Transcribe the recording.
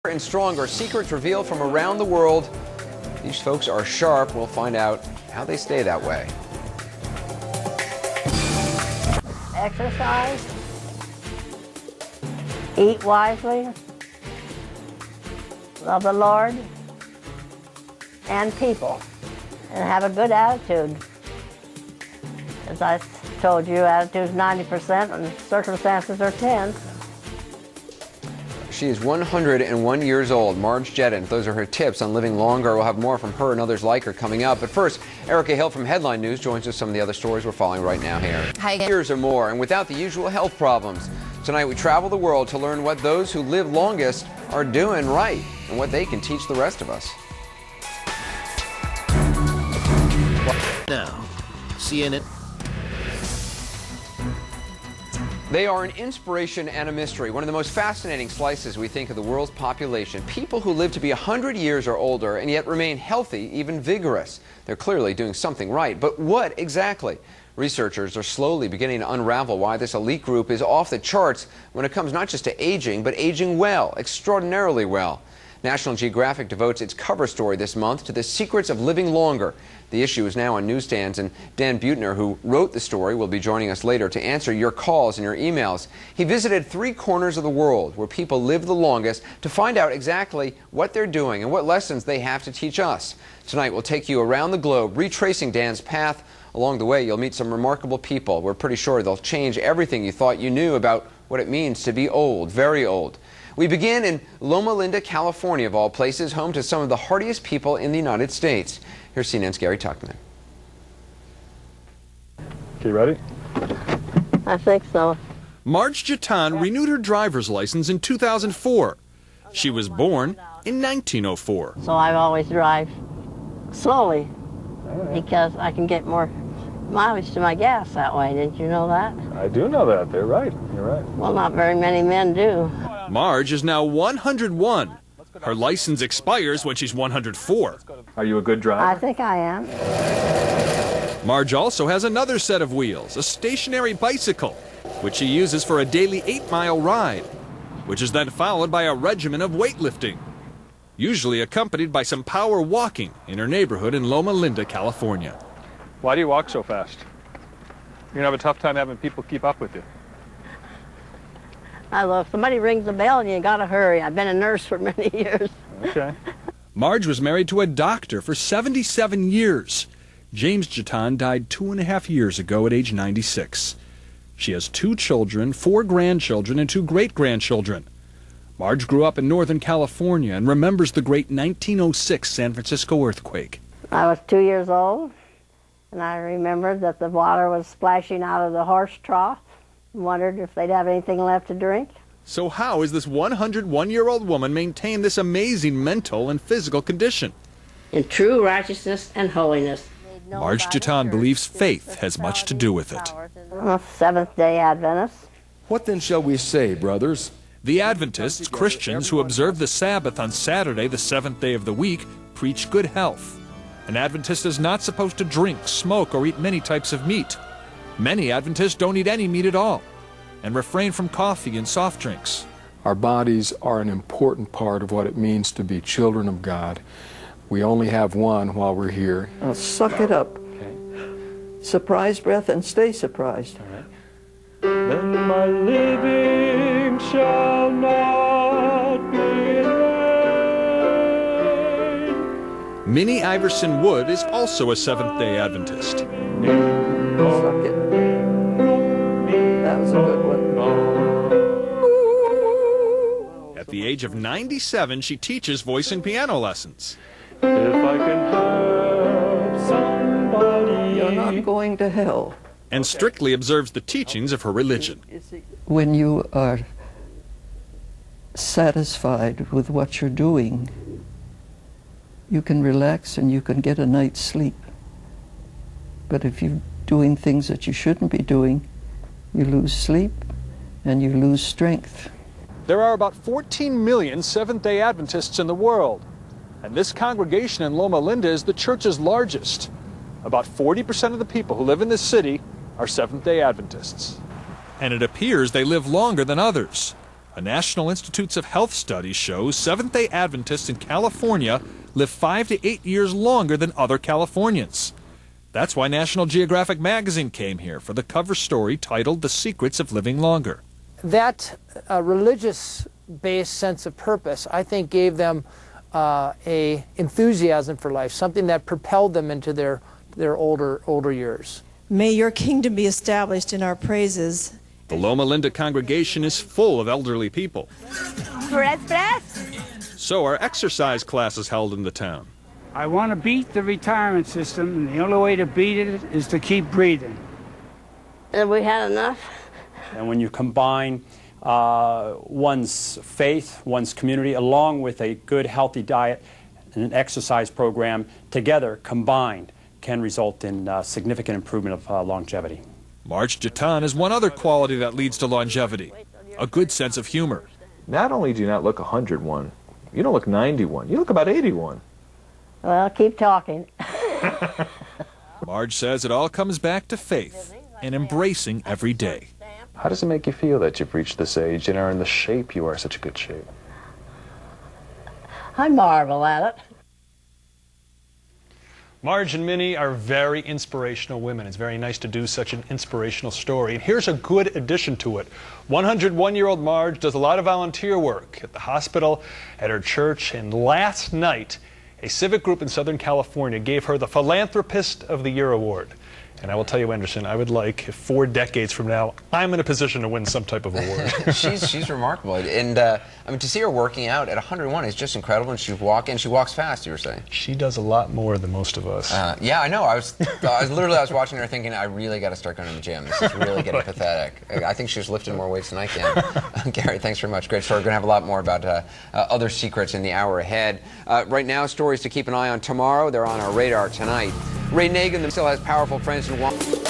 And stronger, secrets revealed from around the world. These folks are sharp. We'll find out how they stay that way. Exercise, eat wisely, love the Lord and people, and have a good attitude. As I told you, attitude is 90% and circumstances are 10. She is 101 years old, Marge Jedden. Those are her tips on living longer. We'll have more from her and others like her coming up. But first, Erica Hill from Headline News joins us with some of the other stories we're following right now here. Hi again. Years or more, and without the usual health problems. Tonight, we travel the world to learn what those who live longest are doing right and what they can teach the rest of us. Now, CNN. They are an inspiration and a mystery. One of the most fascinating slices, we think, of the world's population. People who live to be 100 years or older and yet remain healthy, even vigorous. They're clearly doing something right. But what exactly? Researchers are slowly beginning to unravel why this elite group is off the charts when it comes not just to aging, but aging well, extraordinarily well. National Geographic devotes its cover story this month to the secrets of living longer. The issue is now on newsstands, and Dan Buettner, who wrote the story, will be joining us later to answer your calls and your emails. He visited 3 corners of the world where people live the longest to find out exactly what they're doing and what lessons they have to teach us. Tonight, we'll take you around the globe, retracing Dan's path. Along the way, you'll meet some remarkable people. We're pretty sure they'll change everything you thought you knew about what it means to be old, very old. We begin in Loma Linda, California, of all places, home to some of the hardiest people in the United States. Here's CNN's Gary Tuchman. Okay, ready? I think so. Marge Jetton renewed her driver's license in 2004. She was born in 1904. So I always drive slowly because I can get more mileage to my gas that way. Didn't you know that? I do know that. They're right. You're right. Well, not very many men do. Marge is now 101. Her license expires when she's 104. Are you a good driver? I think I am. Marge also has another set of wheels, a stationary bicycle, which she uses for a daily 8-mile ride, which is then followed by a regimen of weightlifting, usually accompanied by some power walking in her neighborhood in Loma Linda, California. Why do you walk so fast? You're going to have a tough time having people keep up with you. If somebody rings the bell, and you got to hurry. I've been a nurse for many years. Okay. Marge was married to a doctor for 77 years. James Jetton died 2.5 years ago at age 96. She has 2 children, 4 grandchildren, and 2 great-grandchildren. Marge grew up in Northern California and remembers the great 1906 San Francisco earthquake. I was 2 years old, and I remembered that the water was splashing out of the horse trough. Wondered if they'd have anything left to drink. So how is this 101-year-old woman maintain this amazing mental and physical condition? In true righteousness and holiness. Marge Jetton believes faith has much to do with it. I'm a Seventh-day Adventist. What then shall we say, brothers? The Adventists, Christians who observe the Sabbath on Saturday, the 7th day of the week, preach good health. An Adventist is not supposed to drink, smoke, or eat many types of meat. Many Adventists don't eat any meat at all and refrain from coffee and soft drinks. Our bodies are an important part of what it means to be children of God. We only have one while we're here. Now suck it up. Okay. Surprise breath and stay surprised. All right. Then my living shall not be in vain. Minnie Iverson Wood is also a Seventh-day Adventist. Suck it. That was a good one. At the age of 97, she teaches voice and piano lessons. If I can help somebody. You're not going to hell. And strictly observes the teachings of her religion. When you are satisfied with what you're doing, you can relax and you can get a night's sleep. But if you're doing things that you shouldn't be doing, you lose sleep and you lose strength. There are about 14 million Seventh-day Adventists in the world, and this congregation in Loma Linda is the church's largest. About 40% of the people who live in this city are Seventh-day Adventists. And it appears they live longer than others. A National Institutes of Health study shows Seventh-day Adventists in California live 5 to 8 years longer than other Californians. That's why National Geographic magazine came here for the cover story titled The Secrets of Living Longer. That religious-based sense of purpose, I think, gave them a enthusiasm for life, something that propelled them into their older years. May your kingdom be established in our praises. The Loma Linda congregation is full of elderly people. So are exercise classes held in the town. I want to beat the retirement system, and the only way to beat it is to keep breathing. Have we had enough? And when you combine one's faith, one's community, along with a good, healthy diet and an exercise program, together, combined, can result in significant improvement of longevity. Marge Jatan is one other quality that leads to longevity, a good sense of humor. Not only do you not look 101, you don't look 91, you look about 81. Well, keep talking. Marge says it all comes back to faith and embracing every day. How does it make you feel that you've reached this age and are in the shape you are, such a good shape? I marvel at it. Marge and Minnie are very inspirational women. It's very nice to do such an inspirational story. And here's a good addition to it. 101-year-old Marge does a lot of volunteer work at the hospital, at her church, and last night, a civic group in Southern California gave her the Philanthropist of the Year award. And I will tell you, Anderson, I would like, if 4 decades from now, I'm in a position to win some type of award. she's remarkable. And, I mean, to see her working out at 101 is just incredible. And she walks fast, you were saying. She does a lot more than most of us. Yeah, I know. I was watching her thinking, I really got to start going to the gym. This is really getting pathetic. I think she's lifting more weights than I can. Gary, thanks very much. Great story. We're going to have a lot more about other secrets in the hour ahead. Right now, stories to keep an eye on tomorrow. They're on our radar tonight. Ray Nagin still has powerful friends in Washington.